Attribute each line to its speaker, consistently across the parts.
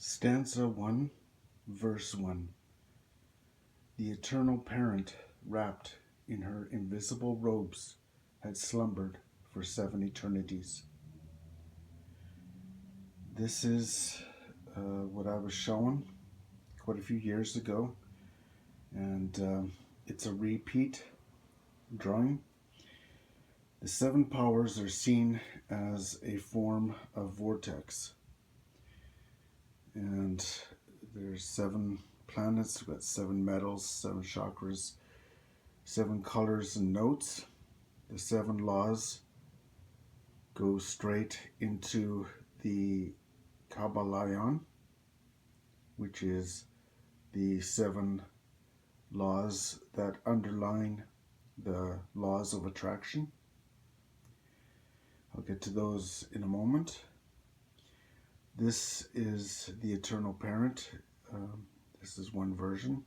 Speaker 1: Stanza 1, verse 1. The eternal parent, wrapped in her invisible robes, had slumbered for 7 eternities. This is what I was shown quite a few years ago, and it's a repeat drawing. The 7 powers are seen as a form of vortex, and there's 7 planets. We've got 7 metals, 7 chakras, 7 colors and notes. The 7 laws go straight into the Kabbalah, which is the 7 laws that underline the laws of attraction. I'll get to those in a moment. This is the eternal parent. This is one version.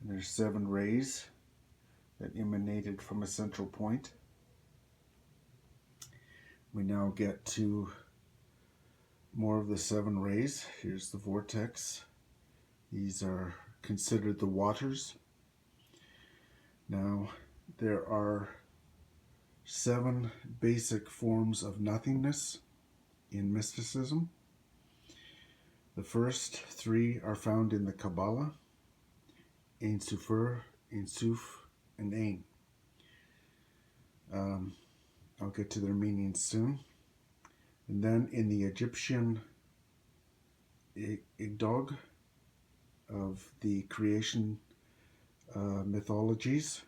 Speaker 1: And there's 7 rays that emanated from a central point. We now get to more of the 7 rays. Here's the vortex. These are considered the waters. Now, there are 7 basic forms of nothingness in mysticism. The first 3 are found in the Kabbalah: Ein Sofer, Ein Sof, and Ein. I'll get to their meanings soon. And then in the Egyptian Igdog of the creation mythologies,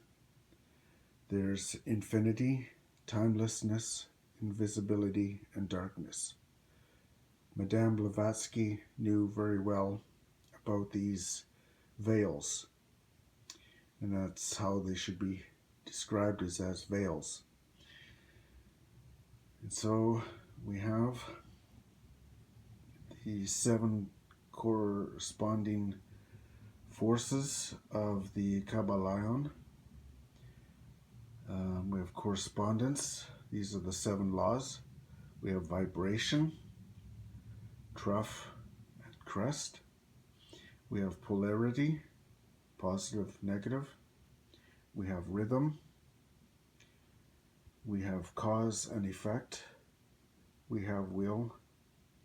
Speaker 1: there's infinity, timelessness, invisibility, and darkness. Madame Blavatsky knew very well about these veils, and that's how they should be described, as veils. And so we have the 7 corresponding forces of the Kabbalah. We have correspondence. These are the 7 laws. We have vibration, trough, and crest. We have polarity, positive, negative. We have rhythm. We have cause and effect. We have will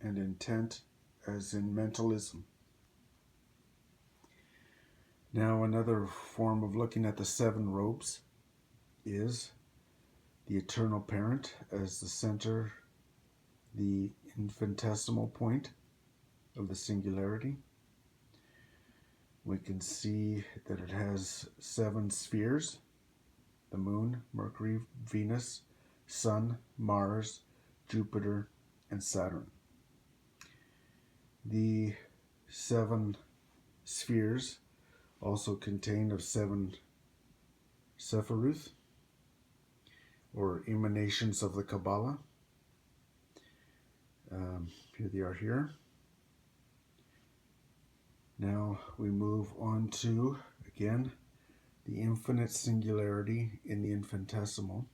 Speaker 1: and intent, as in mentalism. Now, another form of looking at the 7 robes is the eternal parent as the center, the infinitesimal point of the singularity. We can see that it has 7 spheres: the moon, Mercury, Venus, Sun, Mars, Jupiter, and Saturn. The 7 spheres also contain of 7 Sephiroth, or emanations of the Kabbalah. Here they are here. Now we move on to, again, the infinite singularity in the infinitesimal.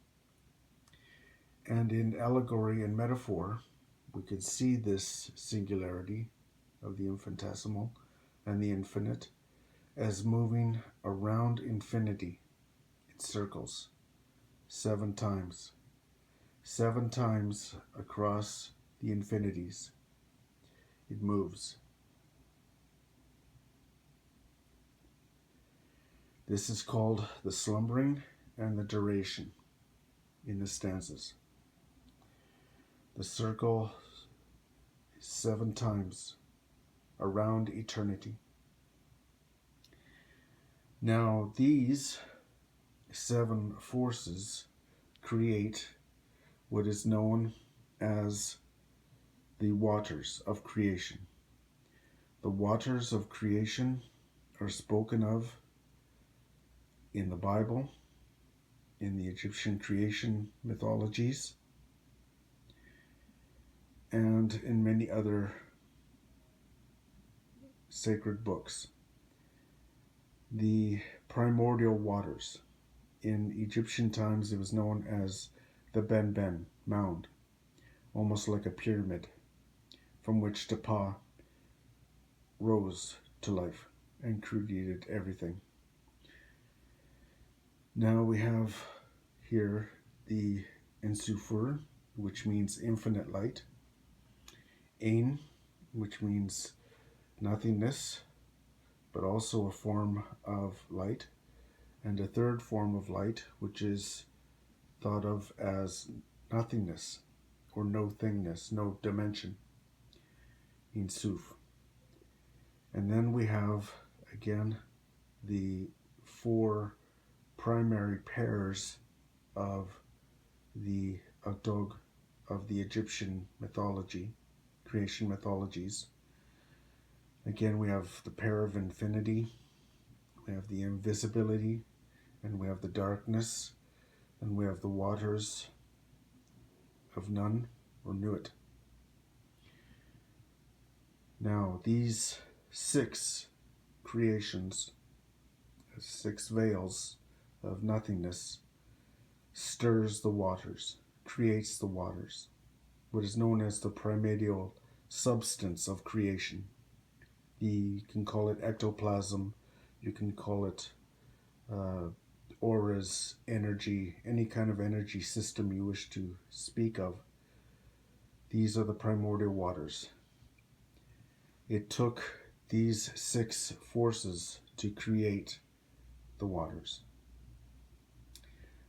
Speaker 1: And in allegory and metaphor, we could see this singularity of the infinitesimal and the infinite as moving around infinity in circles 7 times. 7 times across the infinities. It moves. This is called the slumbering and the duration in the stanzas. The circle is 7 times around eternity. Now, these 7 forces create what is known as the waters of creation. The waters of creation are spoken of in the Bible, in the Egyptian creation mythologies, and in many other sacred books. The primordial waters. In Egyptian times, it was known as the Ben mound, almost like a pyramid, from which Tapa rose to life and created everything. Now we have here the Ensufur, which means infinite light. Ein, which means nothingness, but also a form of light. And a third form of light, which is thought of as nothingness, or no thingness, no dimension. Insuf. And then we have, again, the four primary pairs of the Agdog of the Egyptian mythology, creation mythologies. Again, we have the pair of infinity, we have the invisibility, and we have the darkness, and we have the waters of none or Nuit. Now, these 6 creations, 6 veils of nothingness, stirs the waters, creates the waters, what is known as the primordial substance of creation. You can call it ectoplasm, you can call it auras, energy, any kind of energy system you wish to speak of. These are the primordial waters. It took these 6 forces to create the waters.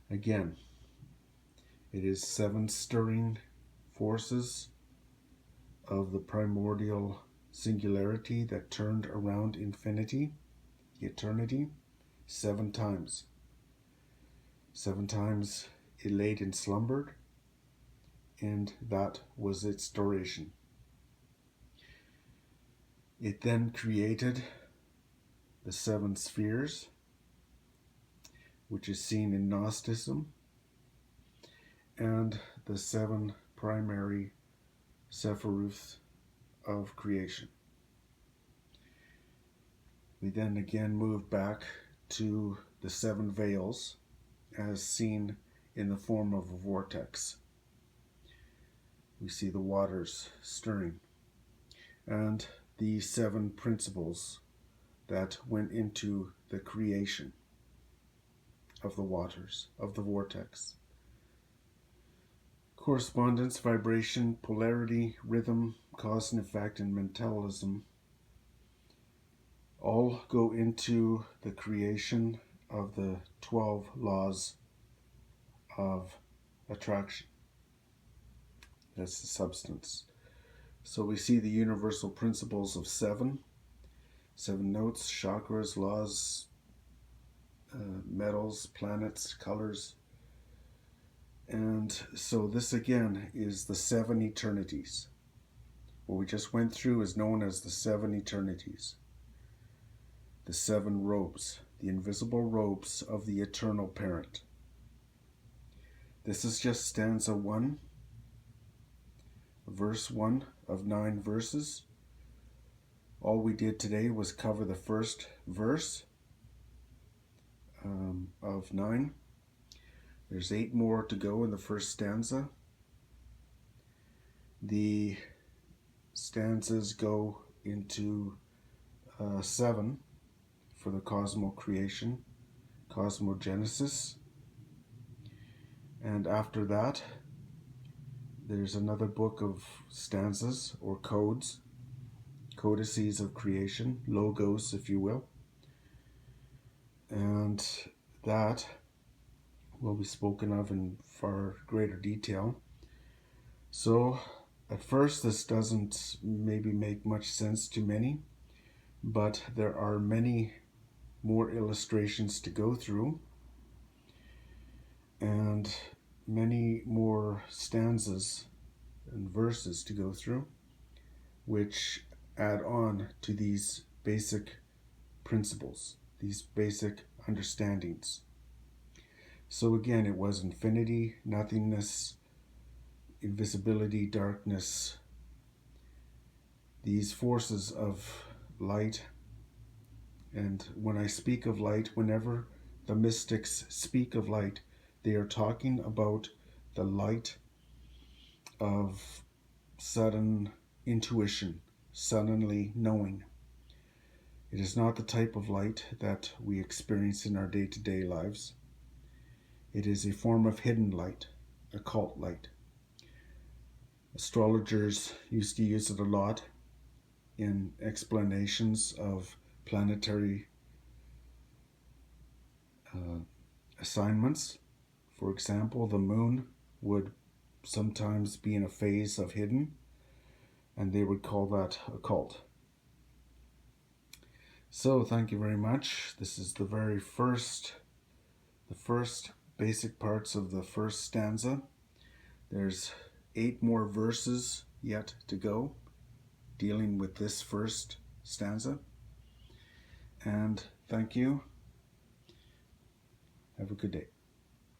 Speaker 1: Again, it is 7 stirring forces of the primordial singularity that turned around infinity, eternity, 7 times. 7 times it laid and slumbered, and that was its duration. It then created the 7 spheres, which is seen in Gnosticism, and the 7 primary Sephiroths of creation. We then again move back to the 7 veils as seen in the form of a vortex. We see the waters stirring, and the 7 principles that went into the creation of the waters, of the vortex. Correspondence, vibration, polarity, rhythm, cause and effect, and mentalism all go into the creation of the 12 laws of attraction. That's the substance. So we see the universal principles of 7 notes, chakras, laws, metals, planets, colors. And so this again is the 7 eternities. What we just went through is known as the 7 eternities. The 7 robes, the invisible robes of the eternal parent. This is just stanza 1, verse 1 of 9 verses. All we did today was cover the first verse of 9. There's 8 more to go in the first stanza. The stanzas go into 7 for the Cosmo-Creation, Cosmogenesis. And after that, there's another book of stanzas or codes, Codices of creation, logos, if you will. And that will be spoken of in far greater detail. So, at first, this doesn't maybe make much sense to many, but there are many more illustrations to go through, and many more stanzas and verses to go through, which add on to these basic principles, these basic understandings. So again, it was infinity, nothingness, invisibility, darkness, these forces of light. And when I speak of light, whenever the mystics speak of light, they are talking about the light of sudden intuition, suddenly knowing, It is not the type of light that we experience in our day-to-day lives. It is a form of hidden light, occult light. Astrologers used to use it a lot in explanations of planetary assignments. For example, the moon would sometimes be in a phase of hidden, and they would call that occult. So thank you very much. This is the first basic parts of the first stanza. There's 8 more verses yet to go dealing with this first stanza. And thank you. Have a good day.